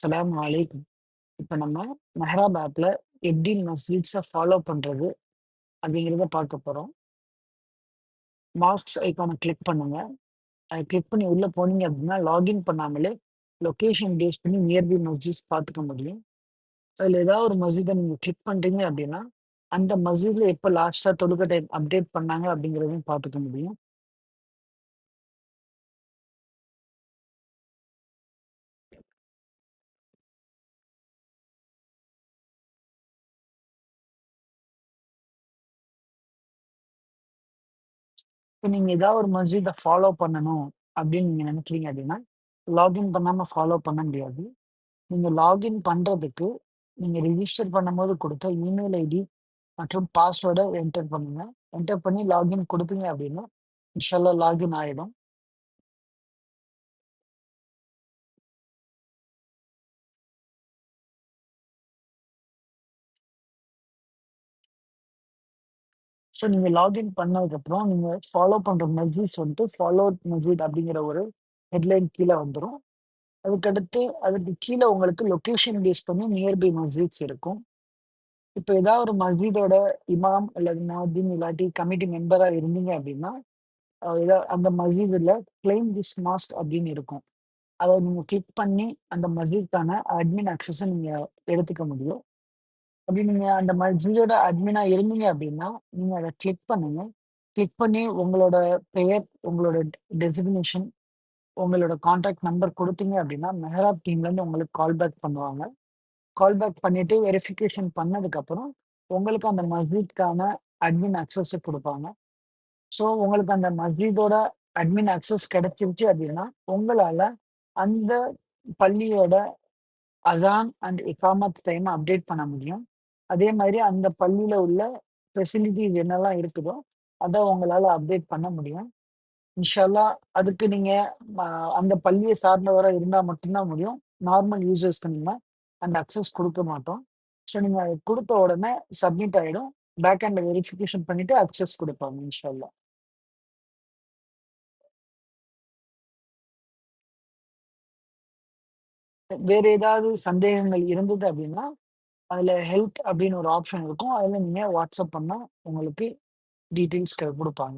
அஸ்ஸலாமு அலைக்கும். இப்ப நம்ம மெஹராப் ஆப்ல எப்படி மஸ்ஜித்ஸ ஃபாலோ பண்றது அப்படிங்கிறத பார்க்க போறோம். மாஸ்க் ஐகான கிளிக் பண்ணுங்க. அத கிளிக் பண்ணி உள்ள போனீங்க அப்படின்னா, லாகின் பண்ணாமலே லொகேஷன் பேஸ் பண்ணி நியர்பை மஸ்ஜித்ஸ் பார்த்துக்க முடியும். அதுல ஏதாவது ஒரு மஸ்ஜித நீங்க கிளிக் பண்றீங்க அப்படின்னா, அந்த மஸ்ஜித்ல எப்ப லாஸ்ட்டா தொழுகை டைம் அப்டேட் பண்ணாங்க அப்படிங்கிறதையும் பார்த்துக்க முடியும். இப்ப நீங்க ஏதாவது ஒரு மஸ்ஜித ஃபாலோ பண்ணணும் அப்படின்னு நீங்க நினைக்கிறீங்க அப்படின்னா, லாகின் பண்ணாம ஃபாலோ பண்ண முடியாது. நீங்க லாகின் பண்றதுக்கு, நீங்க ரிஜிஸ்டர் பண்ணும்போது குடுத்த இமெயில் ஐடி மற்றும் பாஸ்வேர்ட என்டர் பண்ணுங்க. என்டர் பண்ணி லாகின் குடுத்தீங்க அப்படின்னா, இன்ஷால்லா லாகின் ஆயிடும். ஸோ நீங்க லாகின் பண்ணதுக்கப்புறம், நீங்க ஃபாலோ பண்ற மஸ்ஜித்ஸ் வந்துட்டு ஃபாலோட் மஸ்ஜித் அப்படிங்கிற ஒரு ஹெட்லைன் கீழ வந்துரும். அதுக்கடுத்து அதுக்கு கீழ உங்களுக்கு லொகேஷன் பேஸ் பண்ணி நியர்பை மஸ்ஜித்ஸ் இருக்கும். இப்ப ஏதாவது ஒரு மஸ்ஜிதோட இமாம் அல்லது முஅத்தின் இல்லாட்டி கமிட்டி மெம்பரா இருந்தீங்க அப்படின்னா, அந்த மஸ்ஜிதுல கிளைம் திஸ் மாஸ்க் அப்படின்னு இருக்கும். அத நீங்க கிளிக் பண்ணி, அந்த மஸ்ஜித்க்கான அட்மின் அக்சஸ நீங்க எடுத்துக்க முடியும். அப்படி நீங்க அந்த மஸ்ஜிதோட அட்மினா இருந்தீங்க அப்படின்னா, நீங்க அத கிளிக் பண்ணுங்க. கிளிக் பண்ணி உங்களோட பெயர், உங்களோட டெசிக்னேஷன், உங்களோட கான்டாக்ட் நம்பர் குடுத்தீங்க அப்படின்னா, மெஹராப் டீம்லேருந்து உங்களுக்கு கால் பேக் பண்ணுவாங்க. கால் பேக் பண்ணிட்டு வெரிஃபிகேஷன் பண்ணதுக்கப்புறம், உங்களுக்கு அந்த மஸ்ஜித்க்கான அட்மின் அக்சஸ குடுப்பாங்க. ஸோ உங்களுக்கு அந்த மஸ்ஜிதோட அட்மின் அக்சஸ் கிடைச்சிருச்சு அப்படின்னா, உங்களால அந்த பள்ளியோட அசான் அண்ட் இகாமத் டைம அப்டேட் பண்ண முடியும். அதே மாதிரி அந்த பள்ளியில உள்ள ஃபெசிலிட்டீஸ் என்னலாம் இருக்குதோ, அத உங்களால அப்டேட் பண்ண முடியும். இன்ஷா அல்லாஹ் அதுக்கு நீங்க ம அந்த பள்ளிய சார்ந்தவரா இருந்தா மட்டும் தான் முடியும். நார்மல் யூசர்ஸ்க்கு நம்ம அந்த அக்சஸ் குடுக்க மாட்டோம். ஸோ நீங்க அத குடுத்த உடனே சப்மிட் ஆயிடும். பேக் எண்ட்ல வெரிஃபிகேஷன் பண்ணிட்டு அக்சஸ் குடுப்பாங்க இன்ஷா அல்லாஹ். வேற ஏதாவது சந்தேகங்கள் இருந்தது அப்படின்னா, அதுல ஹெல்ப் அப்படின்னு ஒரு ஆப்ஷன் இருக்கும். அதுல நீங்க வாட்ஸ்அப் பண்ணா உங்களுக்கு டீட்டெயில்ஸ் குடுப்பாங்க.